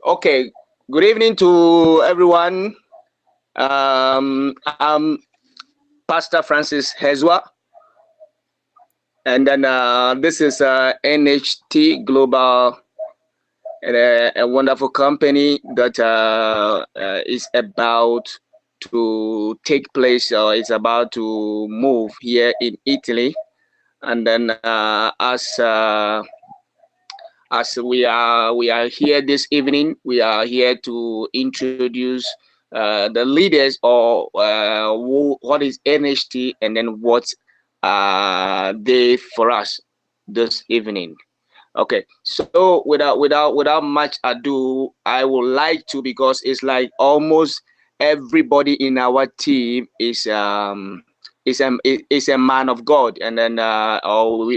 Okay, good evening to everyone. I'm Pastor Francis Hezwa, and then this is NHT Global, a wonderful company that is about to take place, or it's about to move here in Italy. And then as we are here this evening, we are here to introduce the leaders, or what is NHT, and then what they for us this evening. Okay, so without much ado, I would like to, because it's like almost everybody in our team is a man of God, and then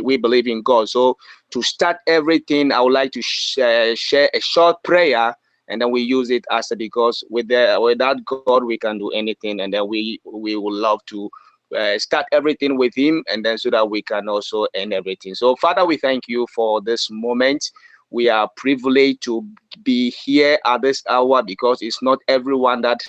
we believe in God. So to start everything, I would like to share a short prayer, and then we use it as a, because without God we can do anything, and then we would love to start everything with him, and then so that we can also end everything. So Father, we thank you for this moment. We are privileged to be here at this hour, because it's not everyone that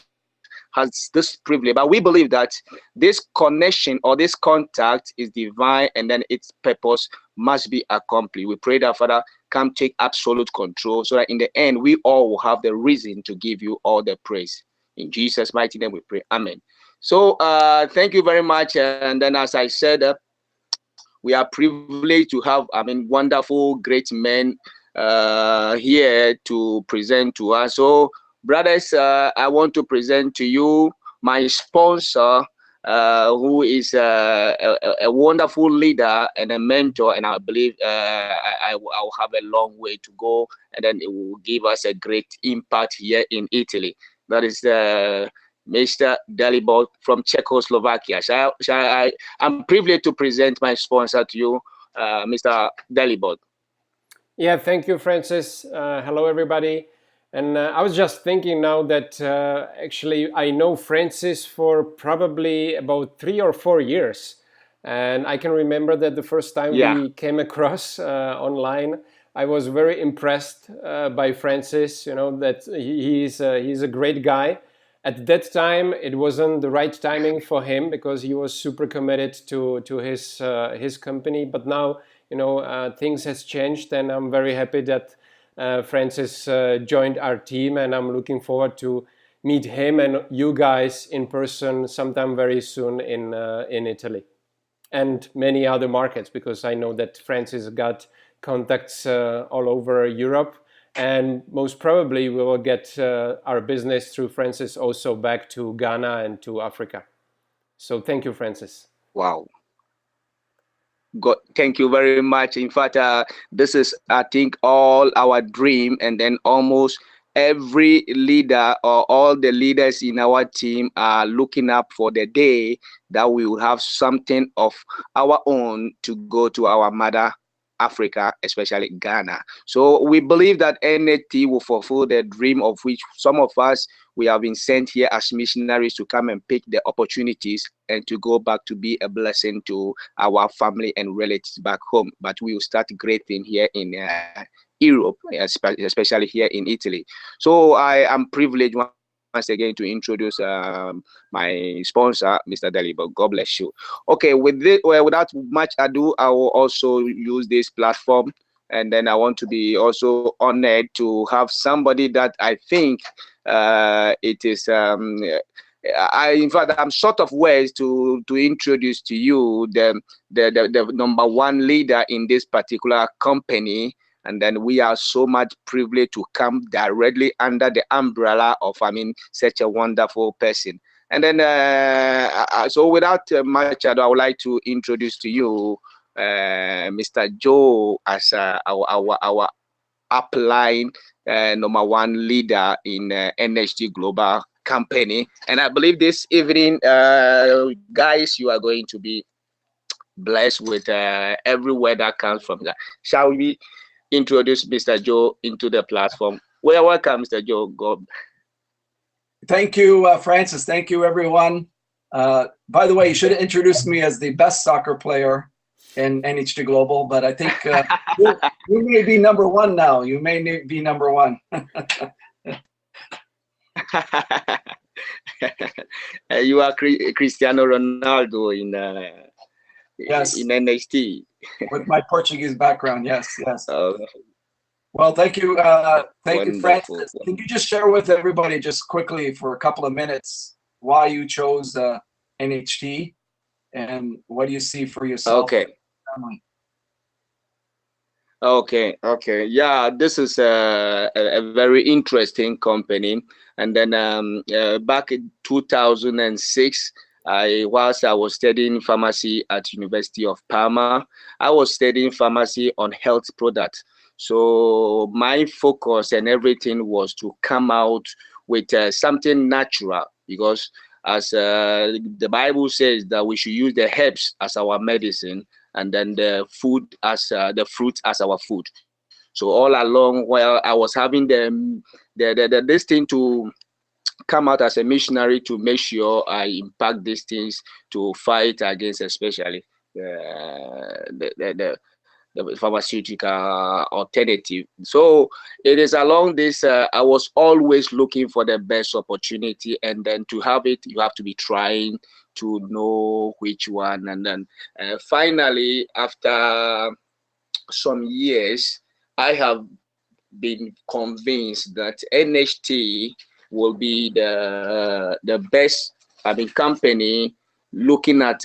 has this privilege, but we believe that this connection or this contact is divine, and then its purpose must be accomplished. We pray that, Father, come take absolute control, so that in the end we all will have the reason to give you all the praise. In Jesus' mighty name we pray. Amen. So thank you very much. And then, as I said, we are privileged to have, wonderful, great men here to present to us. So, brothers, I want to present to you my sponsor, who is a wonderful leader and a mentor, and I believe I'll have a long way to go, and then it will give us a great impact here in Italy. That is Mr. Dalibor from Czechoslovakia. I'm privileged to present my sponsor to you, Mr. Dalibor. Yeah, thank you, Francis. Hello, everybody. And I was just thinking now that actually I know Francis for probably about 3 or 4 years. And I can remember that the first time Yeah. we came across online, I was very impressed by Francis, that he's a great guy. At that time, it wasn't the right timing for him because he was super committed to his company. But now, things has changed, and I'm very happy that Francis joined our team, and I'm looking forward to meet him and you guys in person sometime very soon in Italy and many other markets, because I know that Francis got contacts all over Europe, and most probably we will get our business through Francis also back to Ghana and to Africa. So thank you, Francis. Wow. God, thank you very much. In fact, this is, I think, all our dream, and then almost every leader or all the leaders in our team are looking up for the day that we will have something of our own to go to our mother Africa, especially Ghana. So we believe that NHT will fulfill the dream, of which some of us, we have been sent here as missionaries to come and pick the opportunities and to go back to be a blessing to our family and relatives back home. But we will start great thing here in Europe, especially here in Italy. So I am privileged once again to introduce my sponsor, Mr. Dalibo. God bless you. Okay, without much ado, I will also use this platform, and then I want to be also honored to have somebody that I think it is. In fact, I'm short of words to introduce to you the number one leader in this particular company, and then we are so much privileged to come directly under the umbrella of, such a wonderful person. And then, so without much ado, I would like to introduce to you Mr. Joe as our upline number one leader in NHT Global company. And I believe this evening, guys, you are going to be blessed with every word that comes from that. Shall we introduce Mr. Joe into the platform? Well, welcome, Mr. Joe. God. Thank you, Francis. Thank you, everyone. By the way, you should have introduced me as the best soccer player in NHT Global, but I think you may be number one now. You may be number one. You are Cristiano Ronaldo Yes, in NHT. with my Portuguese background. Yes, yes. Oh, Well, thank you. Thank you, wonderful. Francis. Can you just share with everybody just quickly for a couple of minutes why you chose NHT and what do you see for yourself Okay. and family? Okay. Yeah, this is a very interesting company. And then back in 2006, whilst I was studying pharmacy at University of Parma, I was studying pharmacy on health products. So my focus and everything was to come out with something natural, because as the Bible says that we should use the herbs as our medicine, and then the food as the fruit as our food. So all along while I was having this thing to come out as a missionary to make sure I impact these things to fight against, especially the pharmaceutical alternative. So it is along this, I was always looking for the best opportunity, and then to have it, you have to be trying to know which one. And then finally, after some years, I have been convinced that NHT will be the best, I mean, company looking at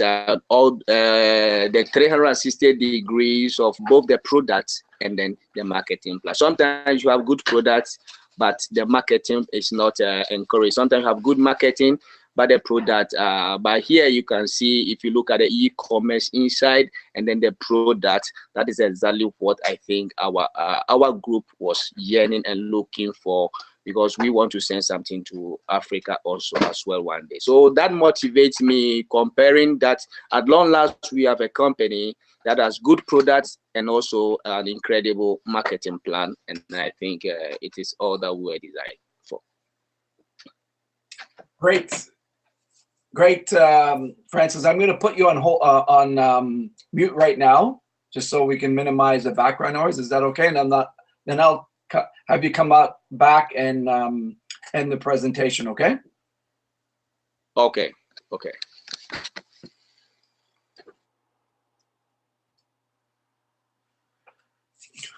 all the 360 degrees of both the products and then the marketing plan. Sometimes you have good products, but the marketing is not encouraged. Sometimes you have good marketing, but the product, but here you can see, if you look at the e-commerce inside and then the product, that is exactly what I think our group was yearning and looking for, because we want to send something to Africa also as well one day. So that motivates me, comparing that at long last we have a company that has good products and also an incredible marketing plan, and I think it is all that we were designed for. Great, Francis. I'm going to put you on mute right now, just so we can minimize the background noise. Is that okay? And then I'll have you come back and end the presentation. Okay. Okay.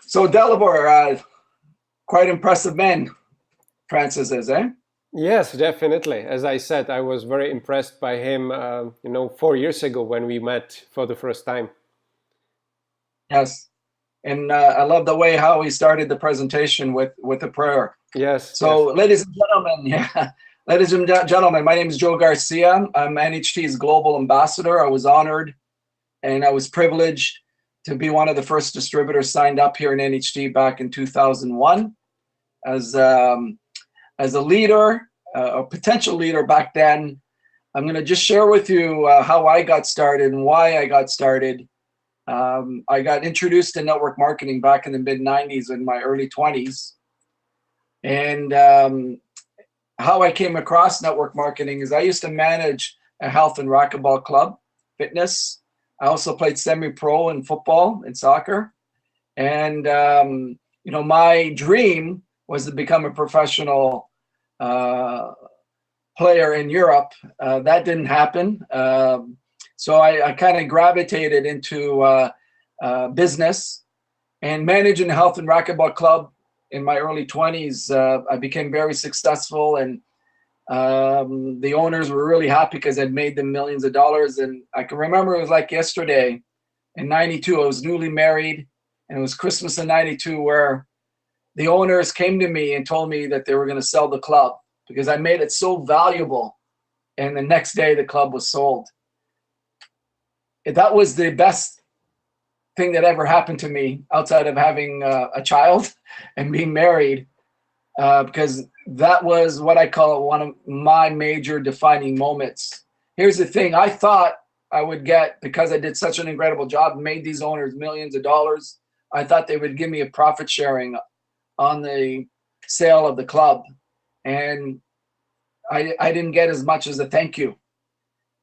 So Delabor, quite impressive man, Francis is, eh? Yes, definitely. As I said, I was very impressed by him, 4 years ago when we met for the first time. Yes. And I love the way how he started the presentation with a prayer. Yes. So, ladies and gentlemen, ladies and gentlemen, my name is Joe Garcia. I'm NHT's Global Ambassador. I was honored and I was privileged to be one of the first distributors signed up here in NHT back in 2001. As a leader, a potential leader back then, I'm going to just share with you how I got started and why I got started. I got introduced to network marketing back in the mid-90s, in my early 20s. And how I came across network marketing is I used to manage a health and racquetball club, fitness. I also played semi-pro in football and soccer. And, my dream was to become a professional player in Europe. That didn't happen. So I kind of gravitated into business and managing a health and racquetball club in my early 20s. I became very successful, and the owners were really happy because I'd made them millions of dollars. And I can remember it was like yesterday. In 92, I was newly married, and it was Christmas in 92 where the owners came to me and told me that they were going to sell the club because I made it so valuable. And the next day the club was sold. That was the best thing that ever happened to me outside of having a child and being married, because that was what I call one of my major defining moments. Here's the thing. I thought I would get, because I did such an incredible job, made these owners millions of dollars, I thought they would give me a profit sharing on the sale of the club. And I didn't get as much as a thank you.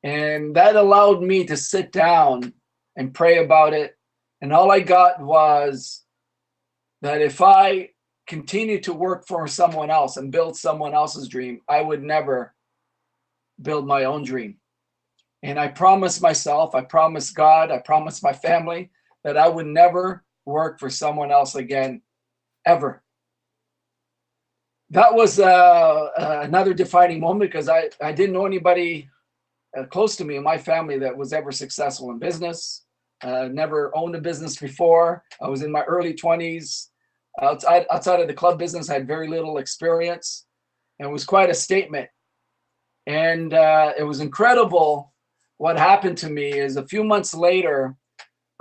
And that allowed me to sit down and pray about it. And all I got was that if I continue to work for someone else and build someone else's dream, I would never build my own dream. And I promised myself, I promised God, I promised my family that I would never work for someone else again, ever. That was another defining moment, because I didn't know anybody close to me in my family that was ever successful in business. Never owned a business before. I was in my early 20s. Outside of the club business, I had very little experience. And it was quite a statement. And it was incredible. What happened to me is a few months later,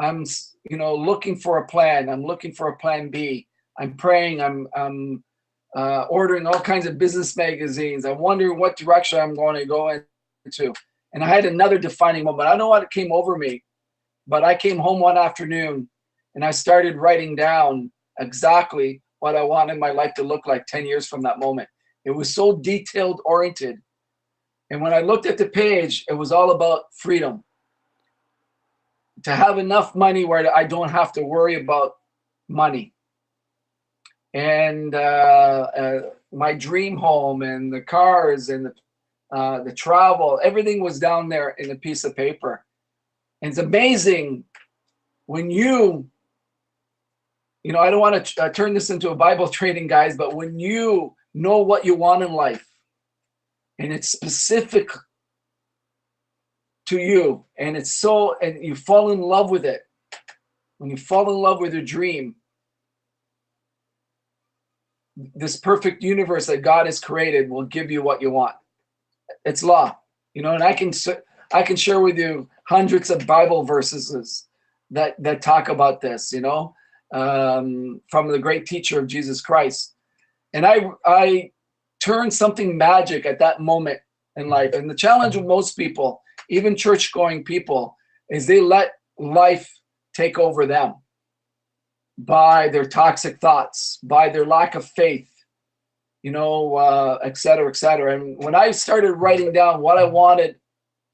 I'm looking for a plan. I'm looking for a plan B. I'm praying. I'm ordering all kinds of business magazines. I'm wondering what direction I'm going to go into. And I had another defining moment. I don't know what came over me, but I came home one afternoon and I started writing down exactly what I wanted my life to look like 10 years from that moment. It was so detailed oriented. And when I looked at the page, it was all about freedom. To have enough money where I don't have to worry about money. And my dream home and the cars and the travel, everything was down there in a piece of paper. And it's amazing when I don't want to turn this into a Bible training, guys, but when you know what you want in life and it's specific to you and and you fall in love with it, when you fall in love with your dream, this perfect universe that God has created will give you what you want. It's law, and I can share with you hundreds of Bible verses that talk about this, from the great teacher of Jesus Christ. And I turned something magic at that moment in life. And the challenge with most people, even church-going people, is they let life take over them by their toxic thoughts, by their lack of faith, et cetera, et cetera. And when I started writing down what I wanted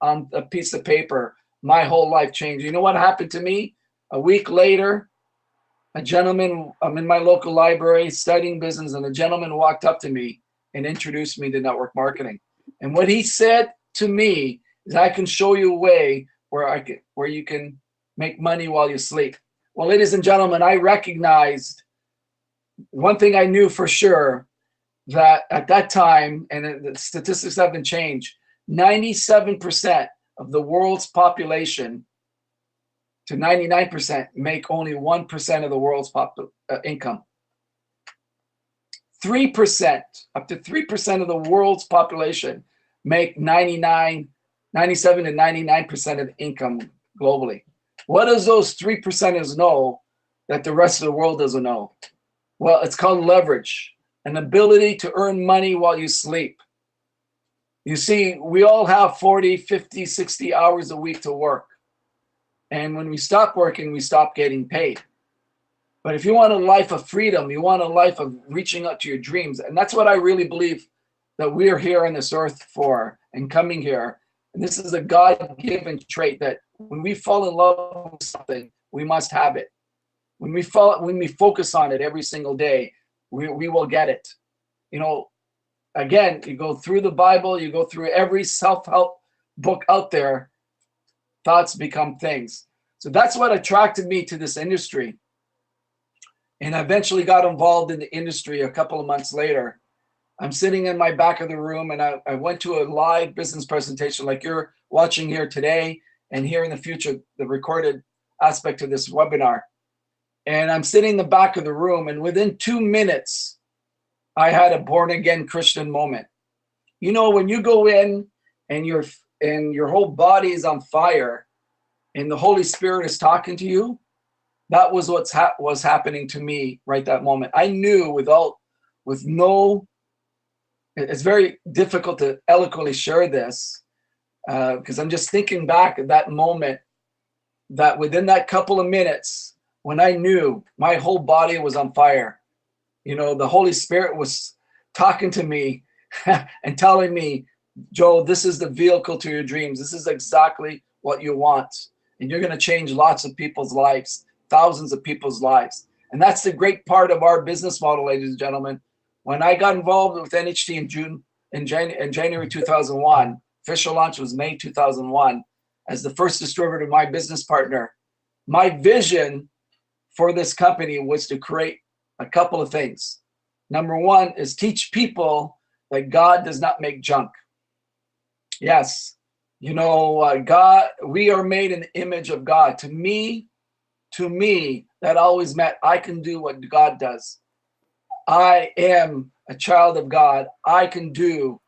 on a piece of paper, my whole life changed. You know what happened to me? A week later, a gentleman, I'm in my local library studying business, and a gentleman walked up to me and introduced me to network marketing. And what he said to me is, I can show you a way where you can make money while you sleep. Well, ladies and gentlemen, I recognized one thing I knew for sure, that at that time, and the statistics haven't changed, 97% of the world's population to 99% make only 1% of the world's income. 3%, up to 3% of the world's population make 97 to 99% of the income globally. What does those 3%ers know that the rest of the world doesn't know? Well, it's called leverage, an ability to earn money while you sleep. You see, we all have 40, 50, 60 hours a week to work. And when we stop working, we stop getting paid. But if you want a life of freedom, you want a life of reaching out to your dreams, and that's what I really believe that we're here on this earth for and coming here. And this is a God-given trait that when we fall in love with something, we must have it. When we focus on it every single day, we will get it. Again, you go through the Bible, you go through every self-help book out there, thoughts become things. So that's what attracted me to this industry. And I eventually got involved in the industry a couple of months later. I'm sitting in my back of the room, and I went to a live business presentation like you're watching here today, and here in the future, the recorded aspect of this webinar. And I'm sitting in the back of the room, and within 2 minutes, I had a born-again Christian moment. When you go in and your whole body is on fire and the Holy Spirit is talking to you, that was what was happening to me right that moment. I knew it's very difficult to eloquently share this because I'm just thinking back at that moment, that within that couple of minutes, when I knew my whole body was on fire, the Holy Spirit was talking to me and telling me, Joe, this is the vehicle to your dreams. This is exactly what you want. and you're going to change lots of people's lives, thousands of people's lives. And that's the great part of our business model, ladies and gentlemen. When I got involved with NHT in January 2001, official launch was May 2001, as the first distributor, my business partner, my vision for this company was to create a couple of things. Number one is teach people that God does not make junk. Yes, you know, God, we are made in the image of God. To me, that always meant I can do what God does. I am a child of God. I can do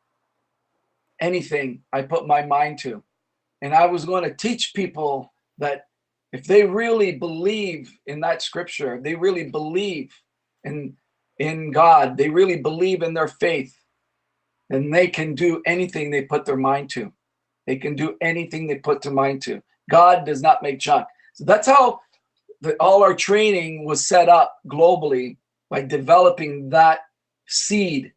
anything I put my mind to. And I was going to teach people that if they really believe in that scripture, they really believe in God, they really believe in their faith, then they can do anything they put their mind to. They can do anything they put their mind to. God does not make junk. So that's how all our training was set up globally, by developing that seed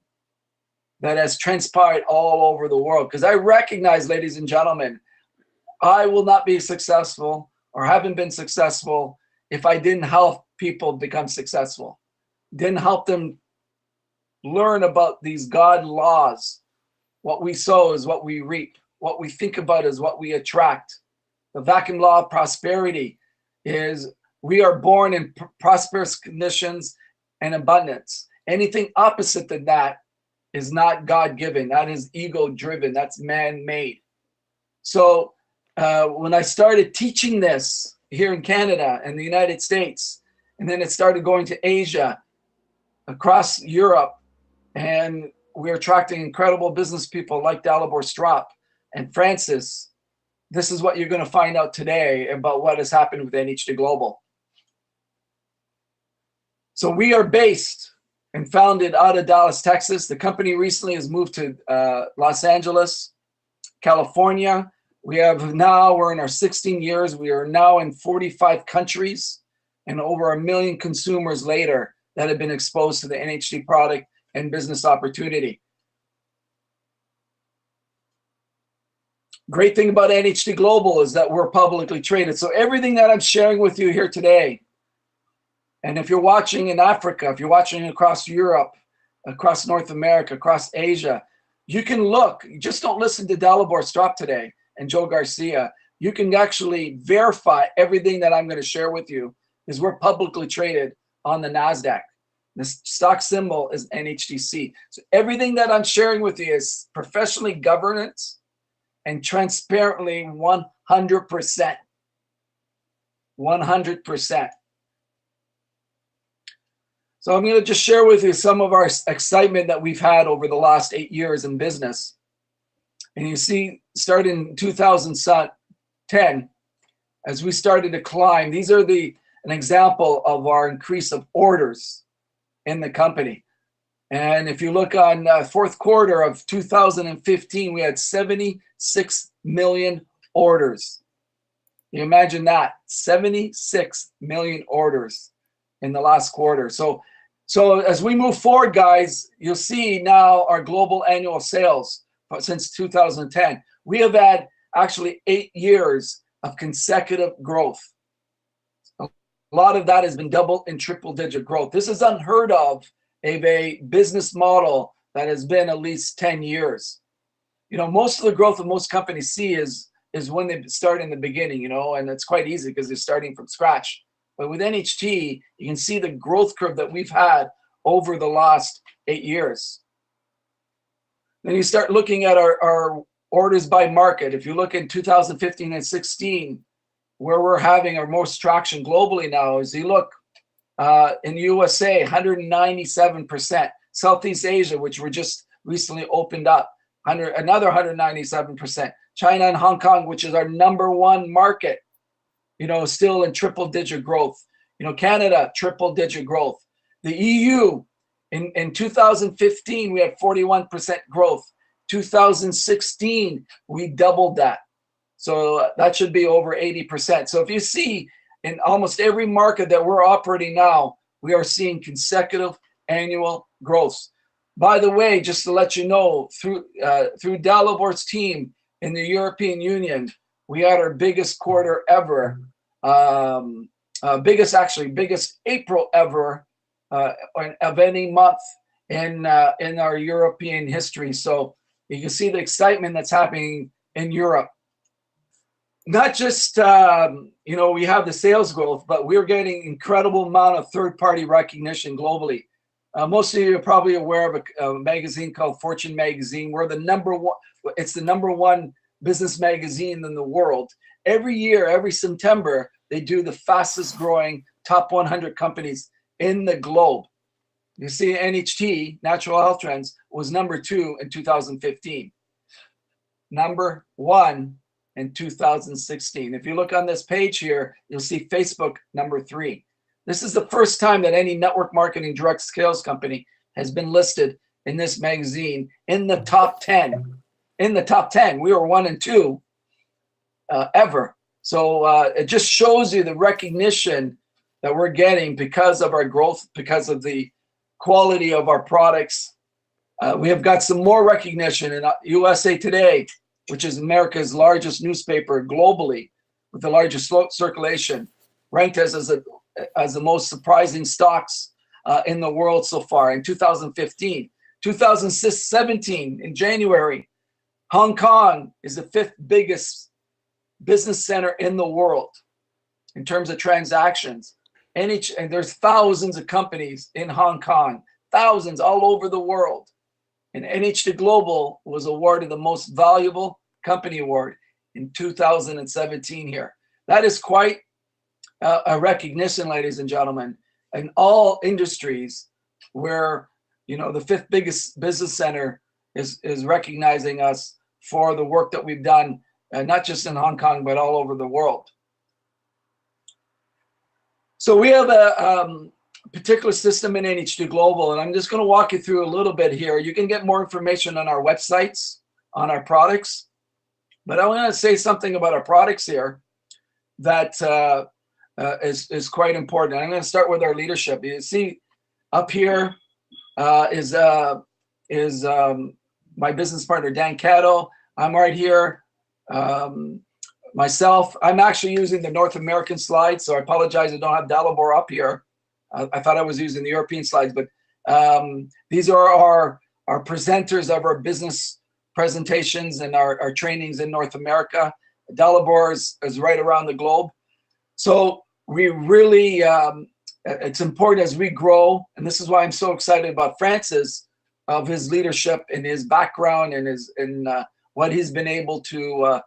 that has transpired all over the world. Because I recognize, ladies and gentlemen, I will not be successful or haven't been successful if I didn't help people become successful, didn't help them learn about these God laws. What we sow is what we reap. What we think about is what we attract. The vacuum law of prosperity is we are born in prosperous conditions and abundance. Anything opposite than that is not God-given. That is ego-driven. That's man-made. So when I started teaching this here in Canada and the United States, and then it started going to Asia, across Europe, and we're attracting incredible business people like Dalibor Straup and Francis. This is what you're going to find out today about what has happened with NHT Global. So we are based and founded out of Dallas, Texas. The company recently has moved to Los Angeles, California. We're in our 16 years. We are now in 45 countries and over 1 million consumers later that have been exposed to the NHT product and business opportunity. Great thing about NHT Global is that we're publicly traded. So everything that I'm sharing with you here today, and if you're watching in Africa, if you're watching across Europe, across North America, across Asia, you can look. You just don't listen to Dalibor Straup today and Joe Garcia. You can actually verify everything that I'm going to share with you, because we're publicly traded on the NASDAQ. The stock symbol is NHTC. So everything that I'm sharing with you is professionally governance and transparently 100%. 100%. So I'm going to just share with you some of our excitement that we've had over the last 8 years in business. And you see, starting in 2010, as we started to climb, these are an example of our increase of orders in the company. And if you look on fourth quarter of 2015, we had 76 million orders. You imagine that, 76 million orders in the last quarter. So as we move forward, guys, you'll see now our global annual sales since 2010. We have had actually 8 years of consecutive growth. A lot of that has been double and triple digit growth. This is unheard of a business model that has been at least 10 years. You know, most of the growth that most companies see is when they start in the beginning, you know, and it's quite easy because they're starting from scratch. But with NHT, you can see the growth curve that we've had over the last 8 years. Then you start looking at our orders by market. If you look in 2015 and 16, where we're having our most traction globally now is you look in the USA, 197%. Southeast Asia, which were just recently opened up, another 197%. China and Hong Kong, which is our #1 market, you know, still in triple digit growth. You know, Canada, triple digit growth. The EU, in 2015, we had 41% growth. 2016, we doubled that. So that should be over 80%. So if you see in almost every market that we're operating now, we are seeing consecutive annual growth. By the way, just to let you know, through Dalibor's team in the European Union, we had our biggest quarter ever, biggest April ever of any month in our European history. So you can see the excitement that's happening in Europe. Not just, we have the sales growth, but we're getting incredible amount of third-party recognition globally. Most of you are probably aware of a magazine called Fortune magazine. We're the number one. It's the number one business magazine in the world. Every year, every September, they do the fastest growing top 100 companies in the globe. You see, NHT, Natural Health Trends, was number 2 in 2015. Number 1 in 2016. If you look on this page here, you'll see Facebook number 3. This is the first time that any network marketing direct sales company has been listed in this magazine in the top 10. In the top 10, we were 1 and 2 ever. So it just shows you the recognition that we're getting because of our growth, because of the quality of our products. We have got some more recognition in USA Today, which is America's largest newspaper globally, with the largest circulation, ranked as the most surprising stocks in the world so far in 2015. 2017, in January, Hong Kong is the 5th biggest business center in the world in terms of transactions. And there's thousands of companies in Hong Kong, thousands all over the world. And NHT Global was awarded the most valuable company award in 2017 here. That is quite a recognition, ladies and gentlemen, in all industries where, the 5th biggest business center is recognizing us for the work that we've done, not just in Hong Kong, but all over the world. So we have a particular system in NHT Global, and I'm just going to walk you through a little bit here. You can get more information on our websites, on our products, but I want to say something about our products here that is quite important. I'm going to start with our leadership. You see up here is my business partner, Dan Catto. I'm right here. Myself, I'm actually using the North American slides, so I apologize I don't have Dalibor up here. I thought I was using the European slides, but these are our presenters of our business presentations and our trainings in North America. Dalibor is right around the globe. So we really, it's important as we grow, and this is why I'm so excited about Francis, of his leadership and his background and what he's been able to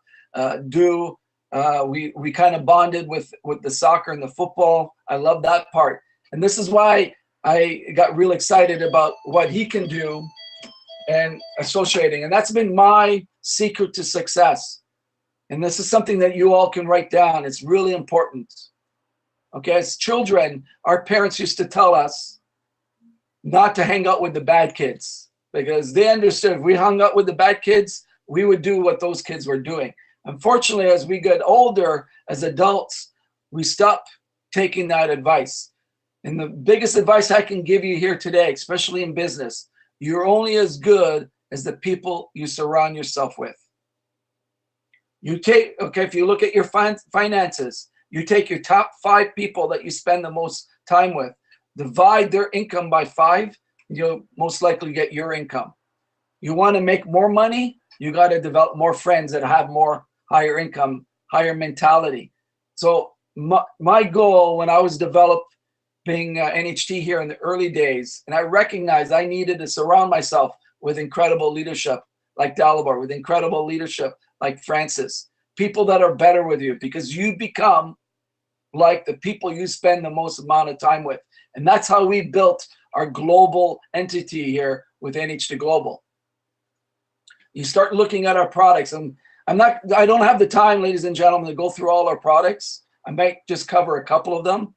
do. We kind of bonded with the soccer and the football. I love that part. And this is why I got real excited about what he can do and associating. And that's been my secret to success. And this is something that you all can write down. It's really important. Okay, as children, our parents used to tell us not to hang out with the bad kids because they understood if we hung out with the bad kids, we would do what those kids were doing. Unfortunately, as we get older, as adults, we stop taking that advice. And the biggest advice I can give you here today, especially in business, you're only as good as the people you surround yourself with. If you look at your finances, you take your top 5 people that you spend the most time with, divide their income by 5, you'll most likely get your income. You want to make more money, you got to develop more friends that have more higher income, higher mentality. So my goal when I was developing NHT here in the early days, and I recognized I needed to surround myself with incredible leadership like Dalibor, with incredible leadership like Francis, people that are better with you, because you become like the people you spend the most amount of time with. And that's how we built our global entity here with NHT Global. You start looking at our products, and I don't have the time, ladies and gentlemen, to go through all our products. I might just cover a couple of them.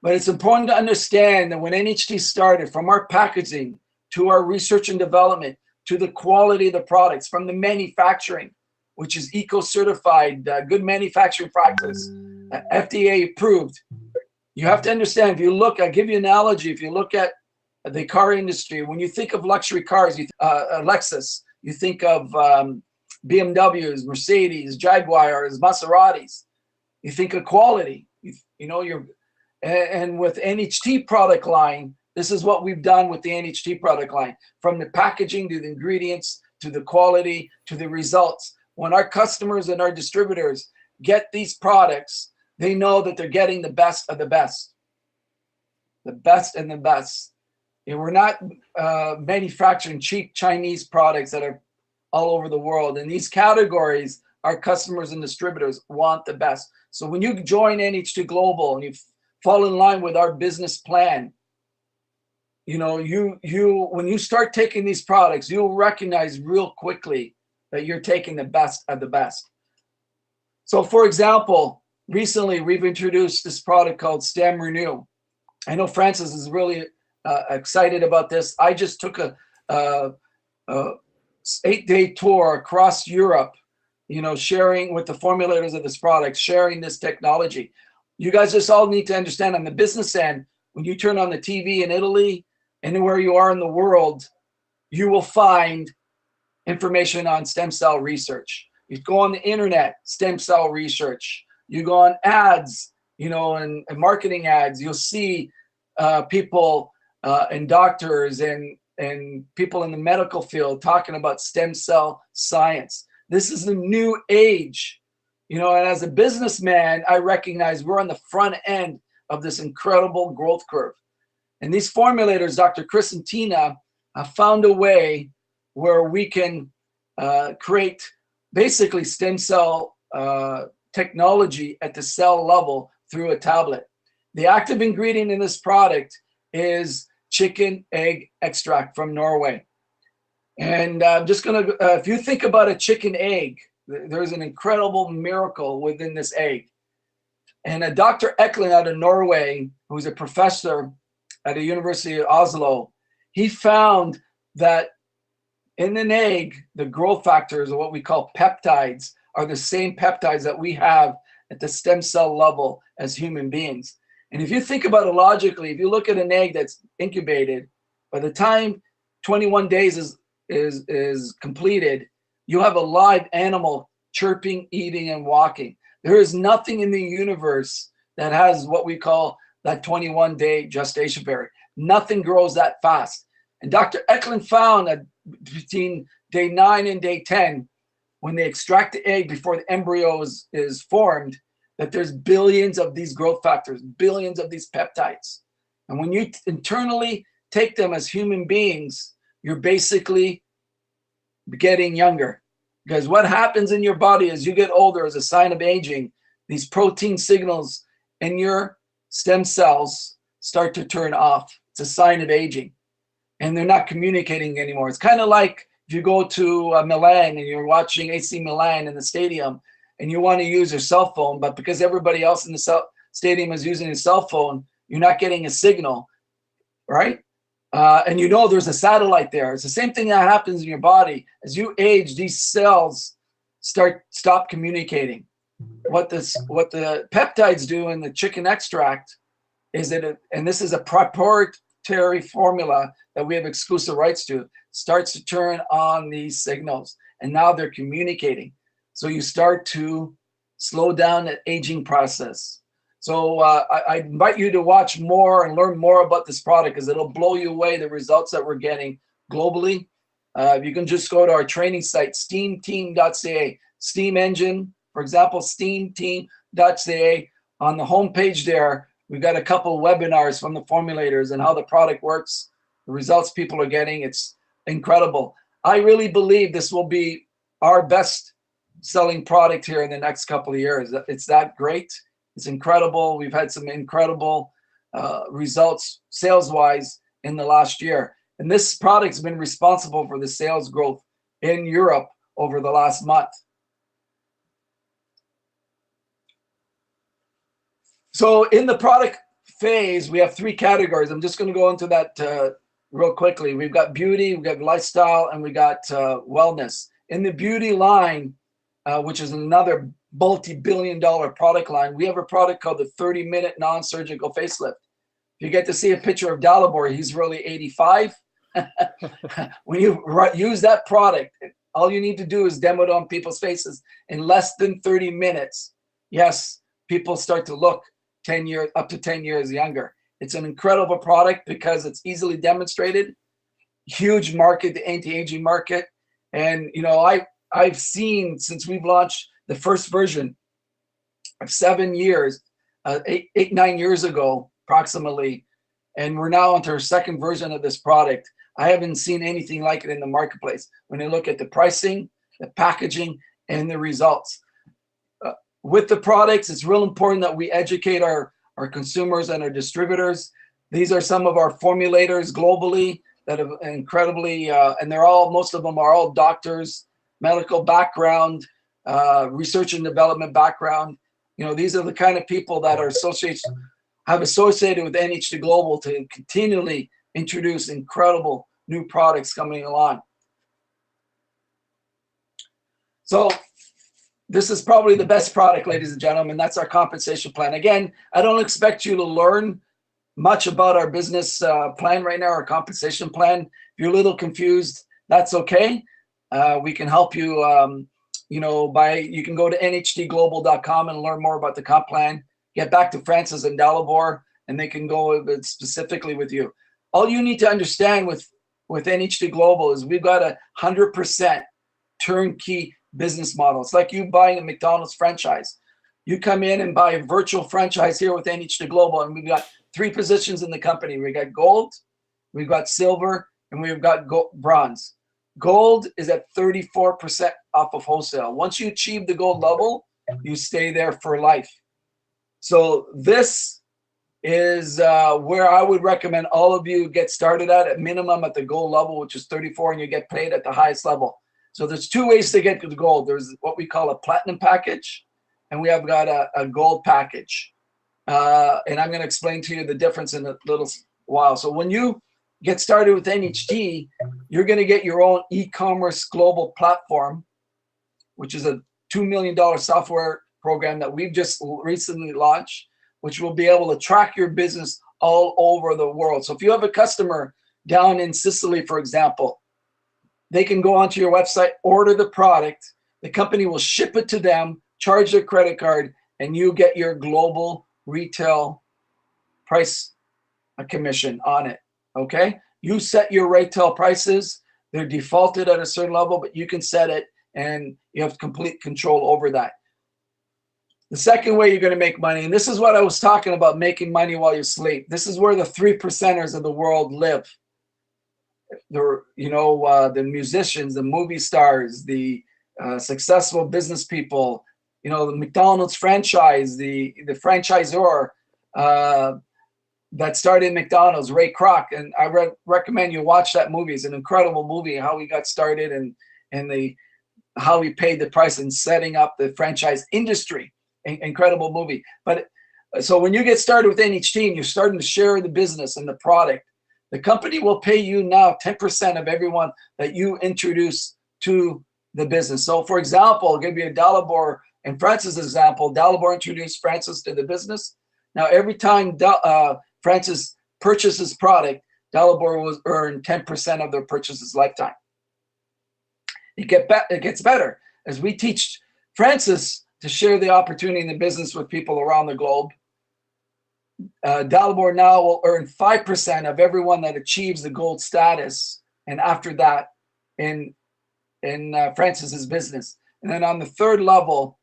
But it's important to understand that when NHT started, from our packaging to our research and development, to the quality of the products, from the manufacturing, which is eco-certified, good manufacturing practice, FDA approved. You have to understand, if you look, I'll give you an analogy. If you look at the car industry, when you think of luxury cars, Lexus, you think of BMWs, Mercedes, Jaguars, Maseratis. You think of quality. And with NHT product line, this is what we've done with the NHT product line, from the packaging to the ingredients to the quality to the results. When our customers and our distributors get these products, they know that they're getting the best of the best. The best and the best. And we're not manufacturing cheap Chinese products that are all over the world. In these categories, our customers and distributors want the best. So when you join NHT Global and you fall in line with our business plan, when you start taking these products, you'll recognize real quickly that you're taking the best of the best. So for example, recently we've introduced this product called Stem Renew. I know Francis is really excited about this. I just took a 8-day tour across Europe, sharing with the formulators of this product, sharing this technology. You guys just all need to understand, on the business end, when you turn on the TV in Italy, anywhere you are in the world, you will find information on stem cell research. You go on the internet, stem cell research. You go on ads, and marketing ads, you'll see people and doctors and people in the medical field talking about stem cell science. This is a new age, and as a businessman, I recognize we're on the front end of this incredible growth curve. And these formulators, Dr. Chris and Tina, have found a way where we can create basically stem cell technology at the cell level through a tablet. The active ingredient in this product is chicken egg extract from Norway. And I'm just going to, if you think about a chicken egg, there's an incredible miracle within this egg. And Dr. Eklund out of Norway, who's a professor at the University of Oslo, he found that in an egg, the growth factors, or what we call peptides, are the same peptides that we have at the stem cell level as human beings. And if you think about it logically, if you look at an egg that's incubated, by the time 21 days is completed, you have a live animal chirping, eating, and walking. There is nothing in the universe that has what we call that 21-day gestation period. Nothing grows that fast. And Dr. Eklund found that between day 9 and day 10, when they extract the egg before the embryo is formed, that there's billions of these growth factors, billions of these peptides. And when you internally take them as human beings, you're basically getting younger. Because what happens in your body as you get older as a sign of aging, these protein signals in your stem cells start to turn off. It's a sign of aging. And they're not communicating anymore. It's kind of like if you go to Milan and you're watching AC Milan in the stadium and you want to use your cell phone, but because everybody else in the stadium is using a cell phone, you're not getting a signal, right? And there's a satellite there. It's the same thing that happens in your body. As you age, these cells stop communicating. What the peptides do in the chicken extract is that, and this is a proprietary formula that we have exclusive rights to, starts to turn on these signals, and now they're communicating. So you start to slow down the aging process. So I invite you to watch more and learn more about this product, because it'll blow you away, the results that we're getting globally. You can just go to our training site, steamteam.ca, Steam Engine, for example, steamteam.ca. On the homepage there, we've got a couple webinars from the formulators and how the product works, the results people are getting. It's incredible. I really believe this will be our best selling product here in the next couple of years. It's that great. It's incredible. We've had some incredible results sales-wise in the last year. And this product's been responsible for the sales growth in Europe over the last month. So in the product phase, we have 3 categories. I'm just going to go into that real quickly. We've got beauty, we've got lifestyle, and we got wellness. In the beauty line, which is another multi-billion-dollar product line, we have a product called the 30-minute non-surgical facelift. You get to see a picture of Dalibor. He's really 85. When you use that product, All you need to do is demo it on people's faces in less than 30 minutes. Yes, people start to look 10 years, up to 10 years younger. It's an incredible product because it's easily demonstrated. Huge market, the anti-aging market. And, you know, I've seen since we've launched the first version of 7 years, 9 years ago, approximately, and we're now onto our second version of this product. I haven't seen anything like it in the marketplace when you look at the pricing, the packaging, and the results. With the products, it's real important that we educate our consumers and our distributors. These are some of our formulators globally that have incredibly, and they're all, most of them are all doctors, medical background, research and development background. You know, these are the kind of people that are have associated with NHT Global to continually introduce incredible new products coming along. So this is probably the best product, ladies and gentlemen. That's our compensation plan. Again, I don't expect you to learn much about our business plan right now, our compensation plan. If you're a little confused, that's okay. We can help you, you know, you can go to nhtglobal.com and learn more about the comp plan. Get back to Francis and Dalibor, and they can go specifically with you. All you need to understand with NHT Global is we've got 100% turnkey business model. It's like you buying a McDonald's franchise. You come in and buy a virtual franchise here with NHT Global, and we've got 3 positions in the company. We got gold, we've got silver, and we've got bronze. Gold is at 34% off of wholesale. Once you achieve the gold level, you stay there for life. So this is where I would recommend all of you get started at minimum at the gold level, which is 34, and you get paid at the highest level. So there's 2 ways to get to the gold. There's what we call a platinum package, and we have got a gold package. And I'm going to explain to you the difference in a little while. So when you get started with NHT, you're going to get your own e-commerce global platform, which is a $2 million software program that we've just recently launched, which will be able to track your business all over the world. So if you have a customer down in Sicily, for example, they can go onto your website, order the product, the company will ship it to them, charge their credit card, and you get your global retail price commission on it. Okay, you set your retail prices. They're defaulted at a certain level, but you can set it and you have complete control over that. The second way you're going to make money, and this is what I was talking about, making money while you sleep. This is where the 3%ers of the world live. The musicians, the movie stars, the successful business people, you know, the McDonald's franchise, the franchisor that started McDonald's, Ray Kroc, and I recommend you watch that movie. It's an incredible movie, how he got started and how he paid the price in setting up the franchise industry. Incredible movie. But so when you get started with NHT and you're starting to share the business and the product, the company will pay you now 10% of everyone that you introduce to the business. So for example, I'll give you a Dalibor and Francis example. Dalibor introduced Francis to the business. Now every time Francis purchases product, Dalibor will earn 10% of their purchases lifetime. It gets better as we teach Francis to share the opportunity in the business with people around the globe. Dalibor now will earn 5% of everyone that achieves the gold status, and after that, in Francis's business. And then on the third level,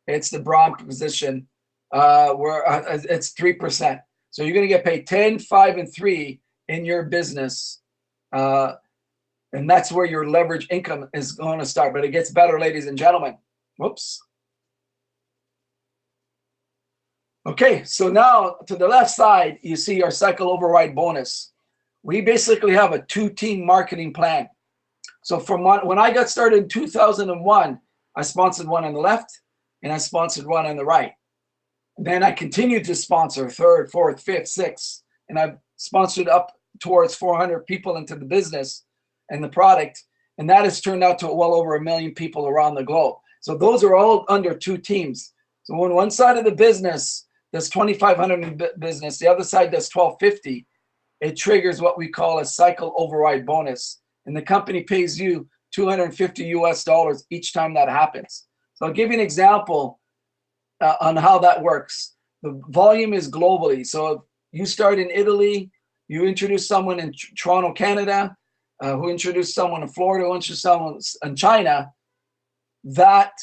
it's the bronze position, where it's 3%. So you're going to get paid 10, 5, and 3 in your business, and that's where your leverage income is going to start. But it gets better, ladies and gentlemen. Whoops. Okay, so now to the left side, you see our cycle override bonus. We basically have a 2-team marketing plan. So from when I got started in 2001, I sponsored one on the left and I sponsored one on the right. And then I continued to sponsor 3rd, 4th, 5th, 6th, and I've sponsored up towards 400 people into the business and the product. And that has turned out to well over 1 million people around the globe. So those are all under 2 teams. So when one side of the business does 2,500 in business, the other side does 1,250, it triggers what we call a cycle override bonus. And the company pays you $250 US each time that happens. So I'll give you an example on how that works. The volume is globally. So if you start in Italy, you introduce someone in Toronto, Canada, who introduced someone in Florida, who introduced someone in China, that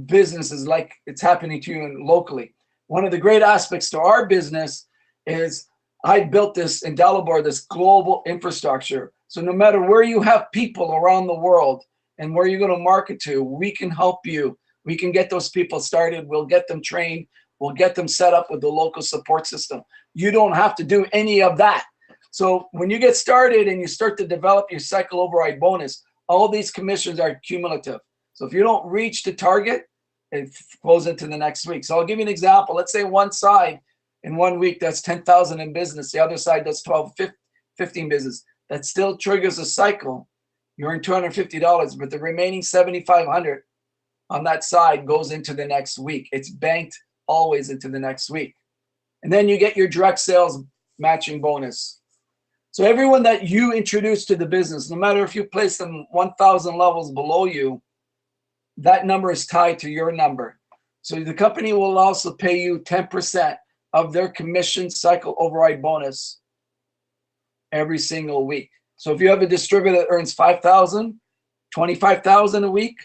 business is like it's happening to you locally. One of the great aspects to our business is I built this in Delaware, this global infrastructure. So no matter where you have people around the world and where you're going to market to, we can help you. We can get those people started. We'll get them trained. We'll get them set up with the local support system. You don't have to do any of that. So when you get started and you start to develop your cycle override bonus, all these commissions are cumulative. So if you don't reach the target, it goes into the next week. So I'll give you an example. Let's say one side in 1 week does 10,000 in business. The other side does 12, 15 business. That still triggers a cycle. You earn $250, but the remaining 7,500 on that side goes into the next week. It's banked always into the next week. And then you get your direct sales matching bonus. So everyone that you introduce to the business, no matter if you place them 1,000 levels below you, that number is tied to your number. So the company will also pay you 10% of their commission cycle override bonus every single week. So if you have a distributor that earns 5,000, 25,000 a week,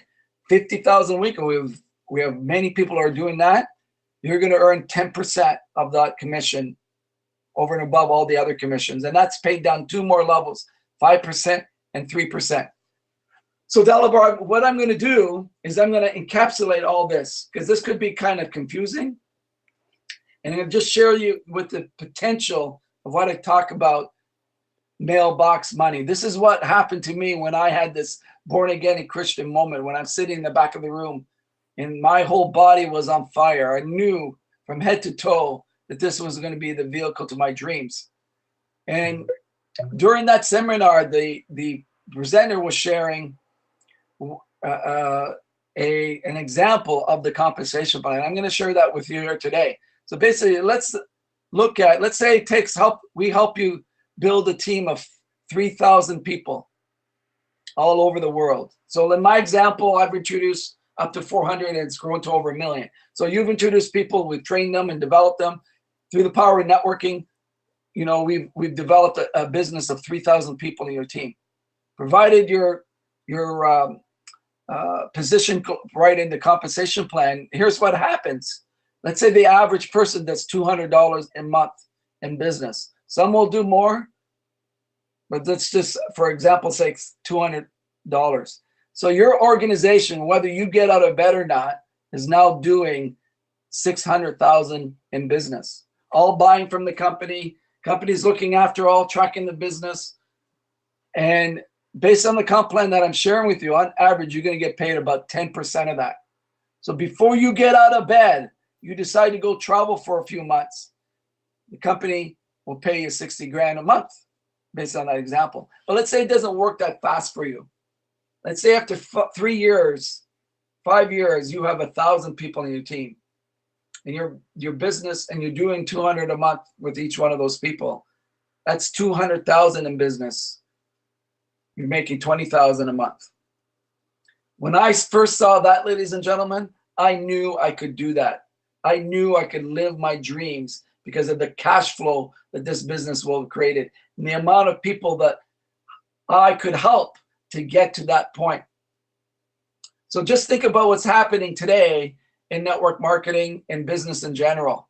50,000 a week, and we have many people who are doing that, you're going to earn 10% of that commission over and above all the other commissions. And that's paid down 2 more levels, 5% and 3%. So Delaware, what I'm going to do is I'm going to encapsulate all this because this could be kind of confusing. And I'm going to just share you with the potential of what I talk about mailbox money. This is what happened to me when I had this born again Christian moment, when I'm sitting in the back of the room and my whole body was on fire. I knew from head to toe that this was going to be the vehicle to my dreams. And during that seminar, the presenter was sharing an example of the compensation plan. I'm going to share that with you here today. So basically, let's look at, let's say it takes help, we help you build a team of 3,000 people all over the world. So in my example, I've introduced up to 400 and it's grown to over 1 million. So you've introduced people, we've trained them and developed them through the power of networking. You know, we've developed a business of 3,000 people in your team. Provided your position right in the compensation plan, here's what happens. Let's say the average person does $200 a month in business. Some will do more, but let's just, for example, say $200. So your organization, whether you get out of bed or not, is now doing $600,000 in business. All buying from the company. Company's looking after all, tracking the business. And based on the comp plan that I'm sharing with you, on average, you're going to get paid about 10% of that. So before you get out of bed, you decide to go travel for a few months, the company will pay you 60 grand a month based on that example. But let's say it doesn't work that fast for you. Let's say after 3 years, 5 years, you have 1,000 people in your team and your business, and you're doing 200 a month with each one of those people. That's 200,000 in business. You're making 20,000 a month. When I first saw that, ladies and gentlemen, I knew I could do that. I knew I could live my dreams because of the cash flow that this business will have created and the amount of people that I could help to get to that point. So just think about what's happening today in network marketing and business in general.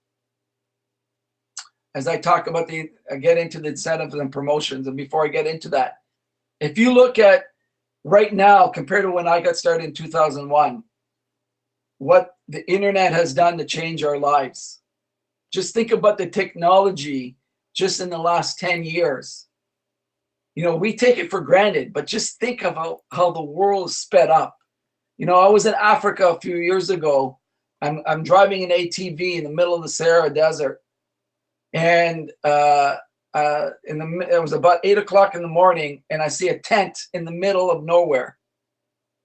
As I talk about I get into the incentives and promotions, and before I get into that, if you look at right now compared to when I got started in 2001, what the internet has done to change our lives. Just think about the technology just in the last 10 years. You know, we take it for granted, but just think of how the world sped up. You know, I was in Africa a few years ago. I'm driving an ATV in the middle of the Sahara Desert. And it was about 8 o'clock in the morning, and I see a tent in the middle of nowhere.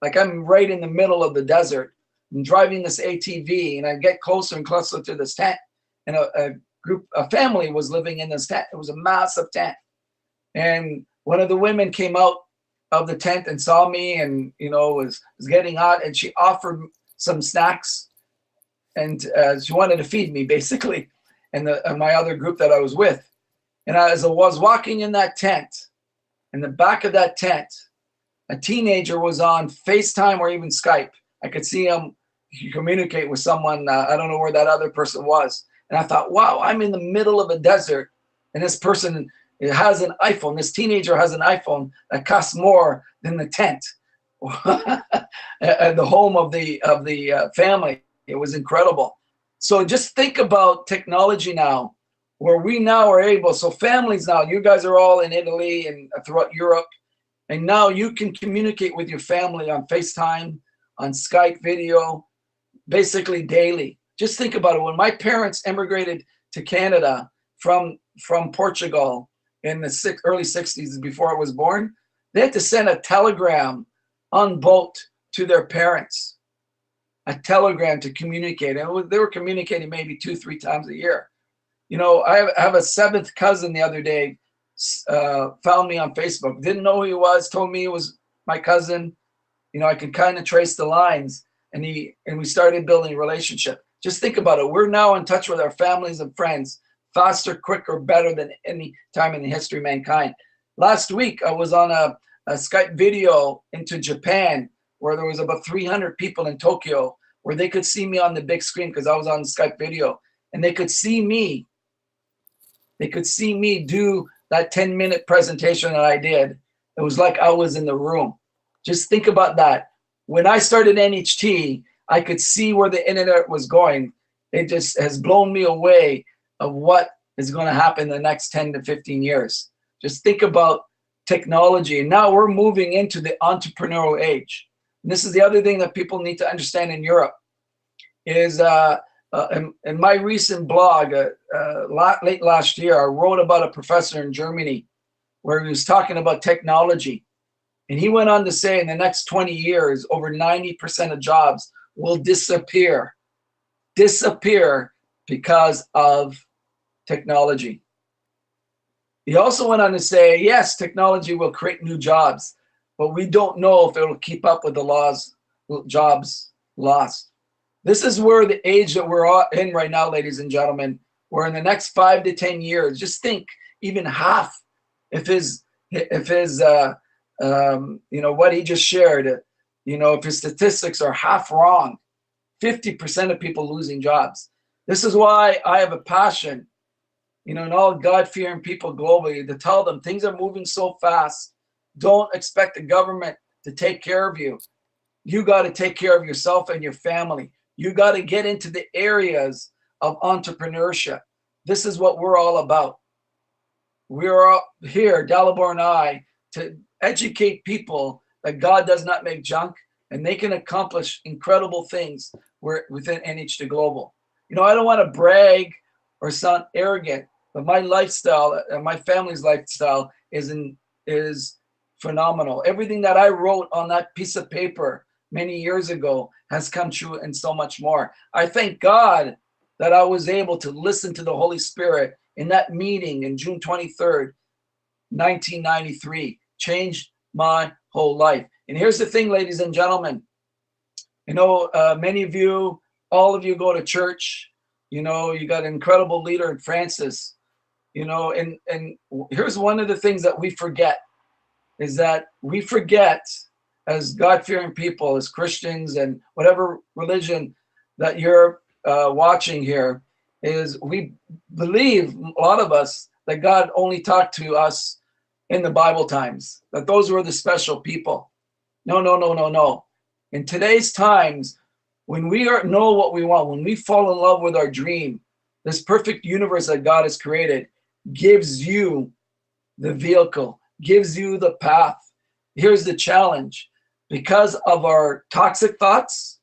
Like I'm right in the middle of the desert. I'm driving this ATV, and I get closer and closer to this tent, and a family was living in this tent. It was a massive tent, and one of the women came out of the tent and saw me, and was getting hot, and she offered some snacks, and she wanted to feed me basically, and my other group that I was with. And as I was walking in that tent, in the back of that tent, a teenager was on FaceTime or even Skype. I could see him communicate with someone. I don't know where that other person was. And I thought, wow, I'm in the middle of a desert, and this person has an iPhone. This teenager has an iPhone that costs more than the tent, at the home of the family. It was incredible. So just think about technology now, where we now are able. So families now, you guys are all in Italy and throughout Europe, and now you can communicate with your family on FaceTime, on Skype video, basically daily. Just think about it. When my parents emigrated to Canada from Portugal in the early 60s, before I was born, they had to send a telegram on boat to their parents, a telegram to communicate. And they were communicating maybe 2-3 times a year. I have a 7th cousin the other day, found me on Facebook, didn't know who he was, told me he was my cousin. I could kind of trace the lines, and we started building a relationship. Just think about it. We're now in touch with our families and friends faster, quicker, better than any time in the history of mankind. Last week, I was on a Skype video into Japan, where there was about 300 people in Tokyo, where they could see me on the big screen because I was on the Skype video, and they could see me. They could see me do that 10-minute presentation that I did. It was like I was in the room. Just think about that. When I started NHT, I could see where the internet was going. It just has blown me away of what is going to happen in the next 10 to 15 years. Just think about technology. And now we're moving into the entrepreneurial age. And this is the other thing that people need to understand in Europe is in my recent blog, late last year, I wrote about a professor in Germany where he was talking about technology. And he went on to say in the next 20 years, over 90% of jobs will disappear because of technology. He also went on to say, yes, technology will create new jobs, but we don't know if it will keep up with the jobs lost. This is where the age that we're in right now, ladies and gentlemen, where in the next 5 to 10 years, just think even half, if his what he just shared, if his statistics are half wrong, 50% of people losing jobs. This is why I have a passion, and all God-fearing people globally, to tell them things are moving so fast. Don't expect the government to take care of you. You got to take care of yourself and your family. You got to get into the areas of entrepreneurship. This is what we're all about. We're all here, Dalibor and I, to educate people that God does not make junk, and they can accomplish incredible things within NHT Global. I don't want to brag or sound arrogant, but my lifestyle and my family's lifestyle is phenomenal. Everything that I wrote on that piece of paper many years ago has come true, and so much more. I thank God that I was able to listen to the Holy Spirit in that meeting in June 23rd, 1993. Changed my whole life. And here's the thing, ladies and gentlemen. Many of you, all of you go to church. You got an incredible leader in Francis. And here's one of the things that we forget, is that we forget, as God-fearing people, as Christians, and whatever religion that you're watching here, is we believe, a lot of us, that God only talked to us in the Bible times, that those were the special people. No. In today's times, when we know what we want, when we fall in love with our dream, this perfect universe that God has created gives you the vehicle, gives you the path. Here's the challenge. Because of our toxic thoughts,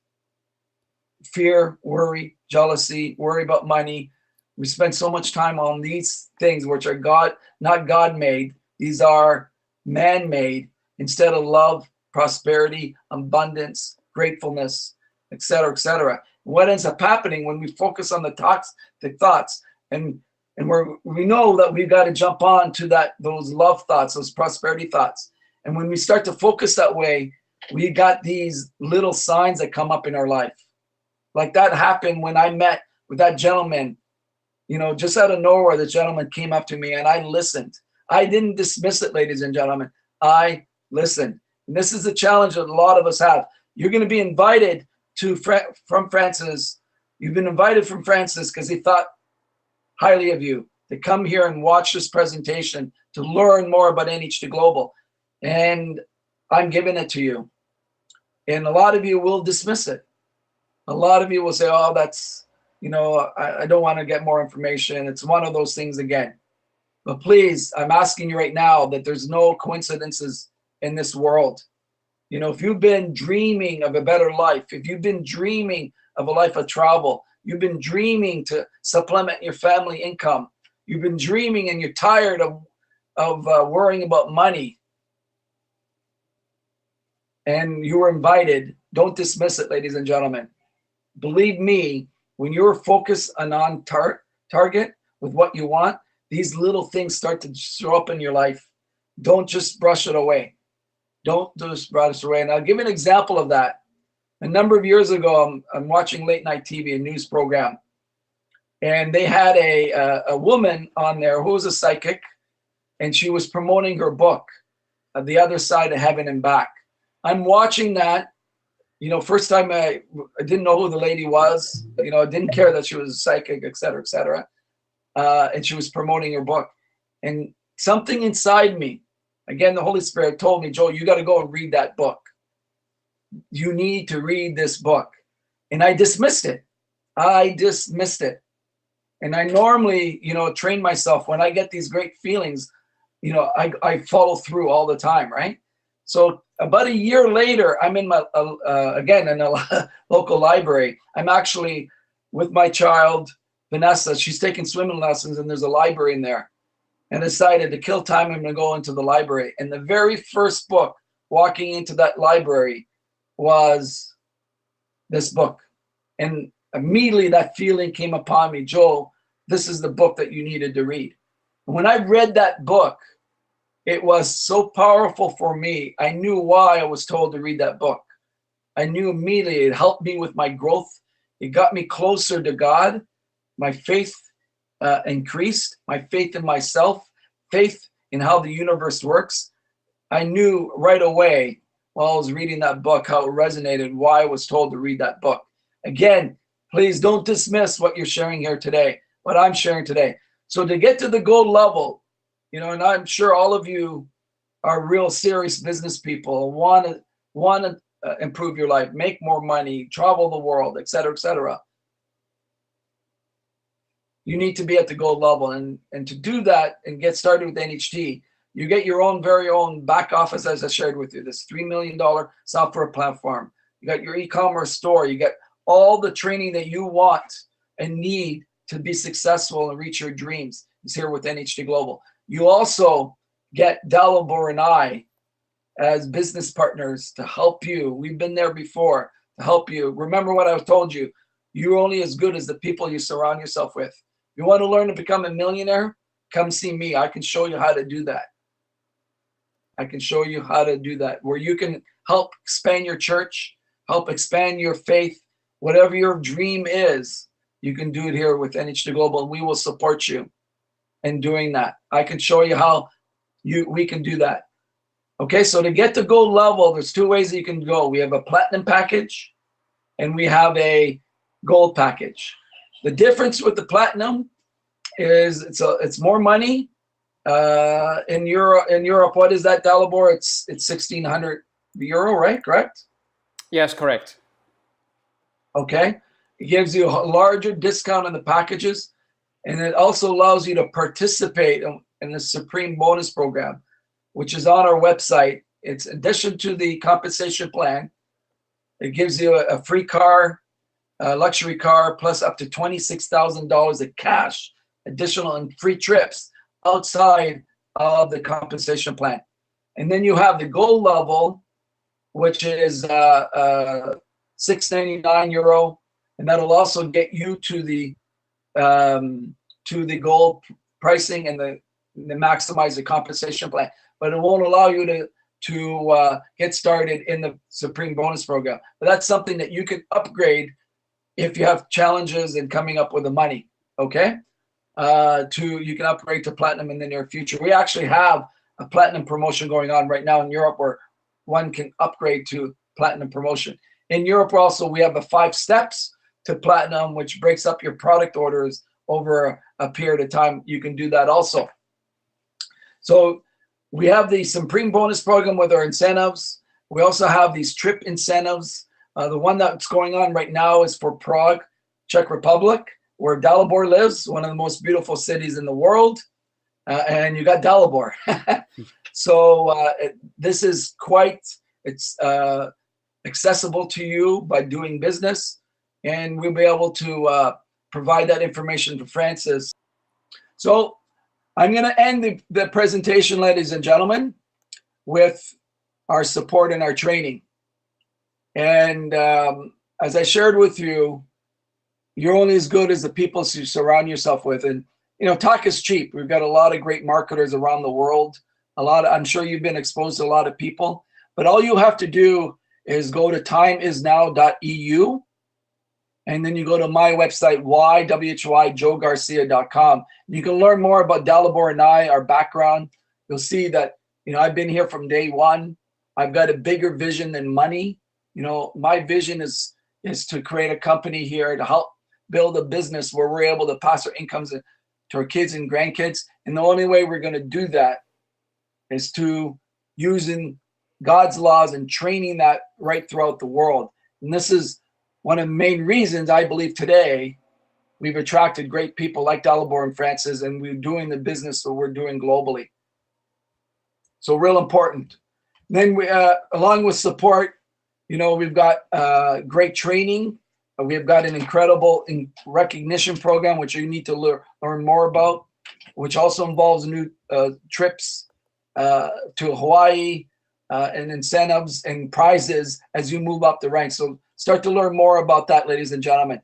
fear, worry, jealousy, worry about money, we spend so much time on these things which are not God-made. These are man-made, instead of love, prosperity, abundance, gratefulness, etc., etc. What ends up happening when we focus on the toxic thoughts, and we know that we've got to jump on to those love thoughts, those prosperity thoughts. And when we start to focus that way, we got these little signs that come up in our life. Like that happened when I met with that gentleman, you know, just out of nowhere, the gentleman came up to me and I listened. I didn't dismiss it, ladies and gentlemen. I listened. And this is the challenge that a lot of us have. You're going to be invited from Francis. You've been invited from Francis because he thought highly of you to come here and watch this presentation to learn more about NHT Global. And I'm giving it to you. And a lot of you will dismiss it. A lot of you will say, oh, that's, you know, I don't want to get more information. It's one of those things again. But please, I'm asking you right now that there's no coincidences in this world. You know, if you've been dreaming of a better life, if you've been dreaming of a life of travel, you've been dreaming to supplement your family income, you've been dreaming and you're tired of worrying about money, and you were invited, don't dismiss it, ladies and gentlemen. Believe me, when you're focused on target with what you want, these little things start to show up in your life. Don't just brush it away. Don't just brush it away. And I'll give an example of that. A number of years ago, I'm watching late night TV, a news program, and they had a woman on there who was a psychic, and she was promoting her book, The Other Side of Heaven and Back. I'm watching that. You know, first time I didn't know who the lady was. You know, I didn't care that she was a psychic, et cetera, et cetera. And she was promoting her book. And something inside me, again, the Holy Spirit told me, Joe, you got to go and read that book. You need to read this book. And I dismissed it. I dismissed it. And I normally, you know, train myself when I get these great feelings, you know, I follow through all the time, right? So about a year later, I'm in my, again, in a local library. I'm actually with my child, Vanessa. She's taking swimming lessons and there's a library in there. And I decided to kill time, I'm going to go into the library. And the very first book walking into that library was this book. And immediately that feeling came upon me, Joel, this is the book that you needed to read. And when I read that book, it was so powerful for me. I knew why I was told to read that book. I knew immediately it helped me with my growth. It got me closer to God. My faith increased, my faith in myself, faith in how the universe works. I knew right away while I was reading that book how it resonated, why I was told to read that book. Again, please don't dismiss what you're sharing here today, what I'm sharing today. So to get to the gold level, you know, and I'm sure all of you are real serious business people, want to improve your life, make more money, travel the world, et cetera, et cetera. You need to be at the gold level. And to do that and get started with NHT, you get your own very own back office, as I shared with you, this $3 million software platform. You got your e-commerce store. You get all the training that you want and need to be successful and reach your dreams. It's here with NHT Global. You also get Dalibor and I as business partners to help you. We've been there before to help you. Remember what I told you. You're only as good as the people you surround yourself with. You want to learn to become a millionaire? Come see me. I can show you how to do that. I can show you how to do that, where you can help expand your church, help expand your faith. Whatever your dream is, you can do it here with NHT Global, and we will support you in doing that. I can show you how we can do that. Okay, so to get to gold level, there's two ways that you can go. We have a platinum package and we have a gold package. The difference with the platinum is it's more money. In Europe, what is that, Dalibor? It's 1,600 euro, right? Correct? Yes, correct. Okay. It gives you a larger discount on the packages, and it also allows you to participate in the Supreme Bonus Program, which is on our website. It's in addition to the compensation plan. It gives you a free car, a luxury car, plus up to $26,000 of cash, additional and free trips outside of the compensation plan. And then you have the gold level, which is 699 euro, and that'll also get you to the gold pricing and the maximize the compensation plan. But it won't allow you to get started in the Supreme Bonus Program. But that's something that you can upgrade if you have challenges in coming up with the money, okay? You can upgrade to platinum in the near future. We actually have a platinum promotion going on right now in Europe where one can upgrade to platinum promotion. In Europe also, we have the 5 steps to platinum, which breaks up your product orders over a period of time. You can do that also. So we have the Supreme Bonus Program with our incentives. We also have these trip incentives. The one that's going on right now is for Prague, Czech Republic, where Dalibor lives, one of the most beautiful cities in the world. And you got Dalibor. So this is it's accessible to you by doing business. And we'll be able to provide that information to Francis. So I'm going to end the presentation, ladies and gentlemen, with our support and our training. And as I shared with you, you're only as good as the people you surround yourself with. And, you know, talk is cheap. We've got a lot of great marketers around the world. I'm sure you've been exposed to a lot of people. But all you have to do is go to timeisnow.eu. And then you go to my website, whyjoegarcia.com. You can learn more about Dalibor and I, our background. You'll see that, you know, I've been here from day one. I've got a bigger vision than money. You know, my vision is to create a company here to help build a business where we're able to pass our incomes to our kids and grandkids. And the only way we're going to do that is to using God's laws and training that right throughout the world. And this is one of the main reasons I believe today we've attracted great people like Dalibor and Francis, and we're doing the business that we're doing globally. So real important. Then we, along with support, you know, we've got great training. We've got an incredible recognition program, which you need to learn more about, which also involves new trips to Hawaii and incentives and prizes as you move up the ranks. So start to learn more about that, ladies and gentlemen.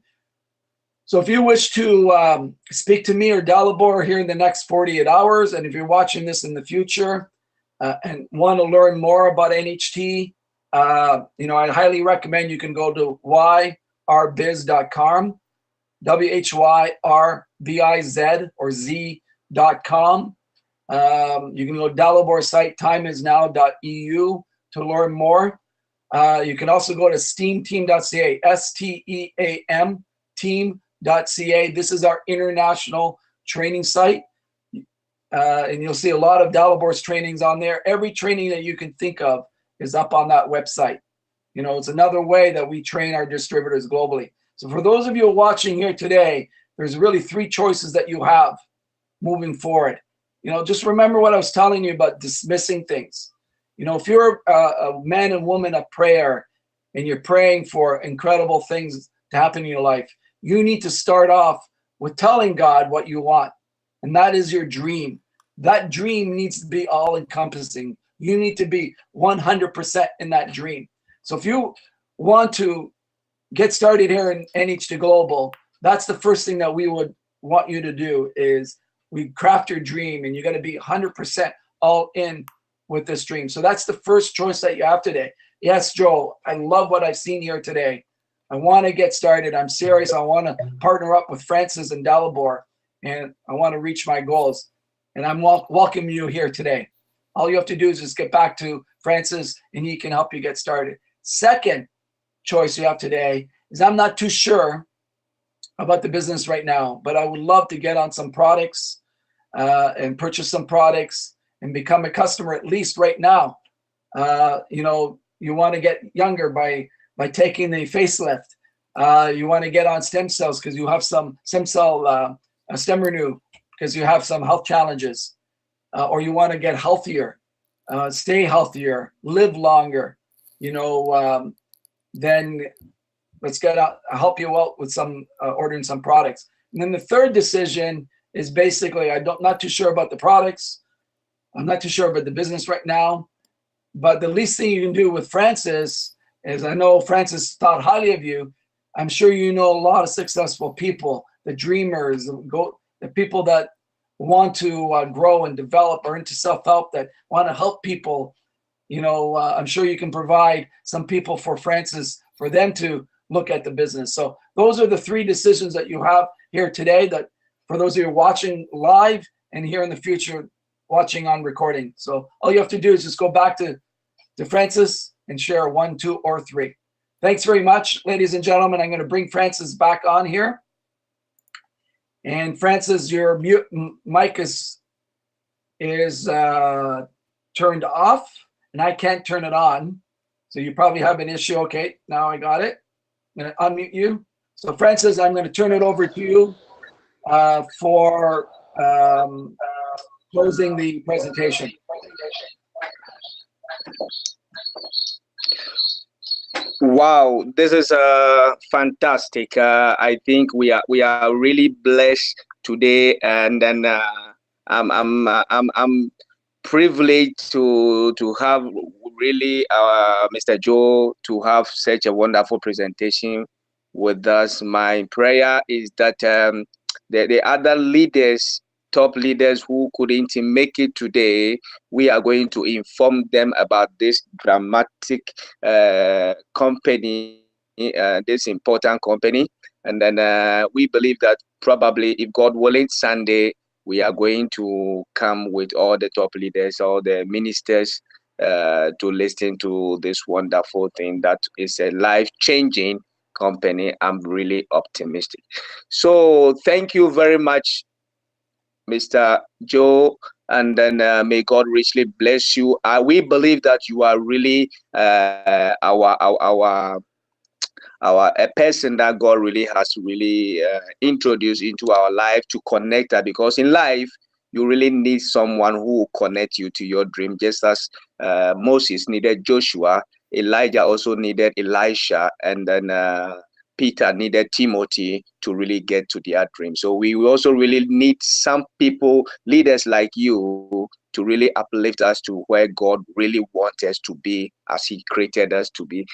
So if you wish to speak to me or Dalibor here in the next 48 hours, and if you're watching this in the future and want to learn more about NHT, you know, I highly recommend you can go to whyrbiz.com, WHYRBIZ or Z.com. You can go to Dalibor's site, timeisnow.eu to learn more. You can also go to steamteam.ca, STEAM team.ca. This is our international training site. And you'll see a lot of Dalibor's trainings on there. Every training that you can think of is up on that website. You know, it's another way that we train our distributors globally. So for those of you watching here today, there's really 3 choices that you have moving forward. You know, just remember what I was telling you about dismissing things. You know, if you're a man and woman of prayer and you're praying for incredible things to happen in your life, you need to start off with telling God what you want. And that is your dream. That dream needs to be all encompassing. You need to be 100% in that dream. So if you want to get started here in NHT Global, that's the first thing that we would want you to do is we craft your dream, and you got to be 100% all in with this dream. So that's the first choice that you have today. Yes, Joe, I love what I've seen here today. I want to get started. I'm serious. I want to partner up with Francis and Dalibor, and I want to reach my goals. And I'm welcoming you here today. All you have to do is just get back to Francis, and he can help you get started. Second choice you have today is I'm not too sure about the business right now, but I would love to get on some products and purchase some products and become a customer at least right now. You know, you want to get younger by taking the facelift. You want to get on stem cells because you have some stem renew because you have some health challenges, or you want to get healthier, stay healthier, live longer. You know, then let's I'll help you out with some ordering some products. And then the third decision is basically not too sure about the products. I'm not too sure about the business right now, but the least thing you can do with Francis is, I know Francis thought highly of you. I'm sure you know a lot of successful people, the dreamers, the people that want to grow and develop, or into self-help, that want to help people I'm sure you can provide some people for Francis for them to look at the business. So those are the 3 decisions that you have here today, that for those of you watching live and here in the future watching on recording. So all you have to do is just go back to Francis and share 1, 2, or 3. Thanks very much, ladies and gentlemen. I'm going to bring Francis back on here. And Francis, your mic is turned off, and I can't turn it on. So you probably have an issue. Okay, now I got it. I'm going to unmute you. So Francis, I'm going to turn it over to you for closing the presentation. Wow, this is fantastic. I think we are really blessed today, and then I'm privileged to have really Mr. Joe to have such a wonderful presentation with us. My prayer is that the other leaders, top leaders who couldn't make it today, we are going to inform them about this dramatic company, this important company. And then we believe that probably, if God willing, Sunday, we are going to come with all the top leaders, all the ministers, to listen to this wonderful thing that is a life-changing company. I'm really optimistic. So thank you very much, Mr. Joe, and then may God richly bless you. We believe that you are really a person that God really has really introduced into our life to connect us, because in life you really need someone who will connect you to your dream, just as Moses needed Joshua, Elijah also needed Elisha, and then Peter needed Timothy to really get to their dream. So we also really need some people, leaders like you, to really uplift us to where God really wants us to be, as He created us to be,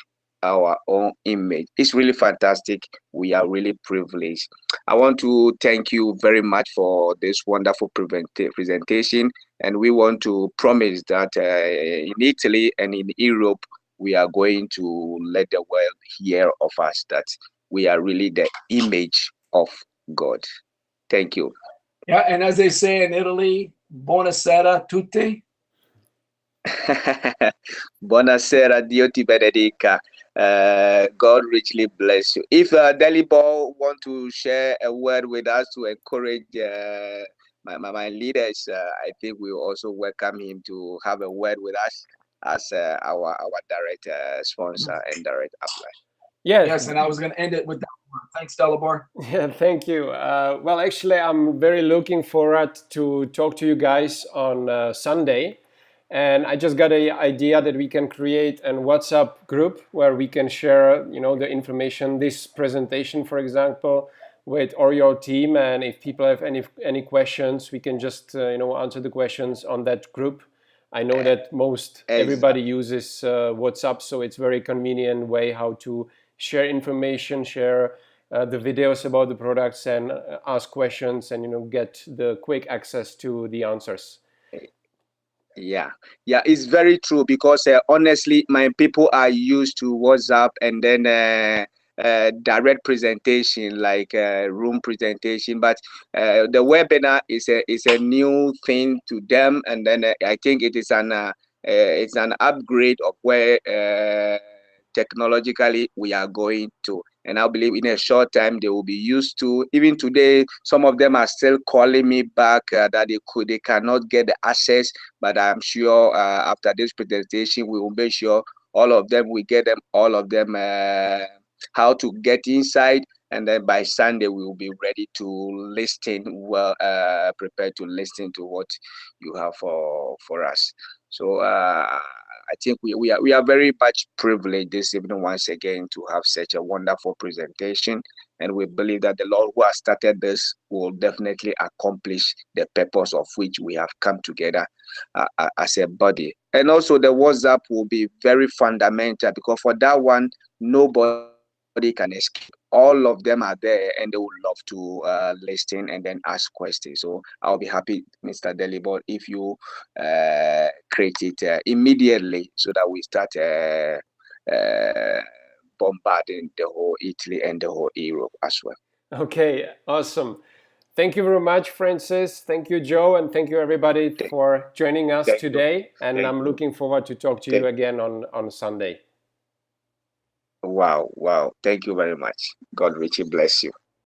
our own image. It's really fantastic. We are really privileged. I want to thank you very much for this wonderful presentation, and we want to promise that in Italy and in Europe, we are going to let the world hear of us, that we are really the image of God. Thank you. Yeah, and as they say in Italy, buonasera tutti. Buonasera, Dio ti benedica. God richly bless you. If Delibor want to share a word with us to encourage my leaders, I think we will also welcome him to have a word with us as our direct sponsor and direct apply. Yes, and I was going to end it with that. Thanks, Delibor. Yeah, thank you. Well, actually, I'm very looking forward to talk to you guys on Sunday. And I just got an idea that we can create a WhatsApp group where we can share, the information, this presentation, for example, with all your team. And if people have any questions, we can just, answer the questions on that group. I know that everybody uses WhatsApp, so it's very convenient way how to share information, share the videos about the products, and ask questions, and get the quick access to the answers. Yeah, it's very true, because honestly, my people are used to WhatsApp and then direct presentation, like room presentation, but the webinar is a new thing to them, and then I think it's an upgrade of where technologically we are going to. And I believe in a short time they will be used to. Even today, some of them are still calling me back that they cannot get the access. But I'm sure after this presentation, we will make sure all of them how to get inside. And then by Sunday, we will be ready to listen, prepared to listen to what you have for us. So I think we are very much privileged this evening once again to have such a wonderful presentation, and we believe that the Lord who has started this will definitely accomplish the purpose of which we have come together as a body. And also the WhatsApp will be very fundamental, because for that one, nobody nobody can escape. All of them are there, and they would love to listen and then ask questions. So I'll be happy, Mr. Delibor, if you create it immediately so that we start bombarding the whole Italy and the whole Europe as well. Okay, awesome. Thank you very much, Francis. Thank you, Joe, and thank you everybody for joining us today. And I'm looking forward to talk to you again on Sunday. Wow. Thank you very much. God richly bless you.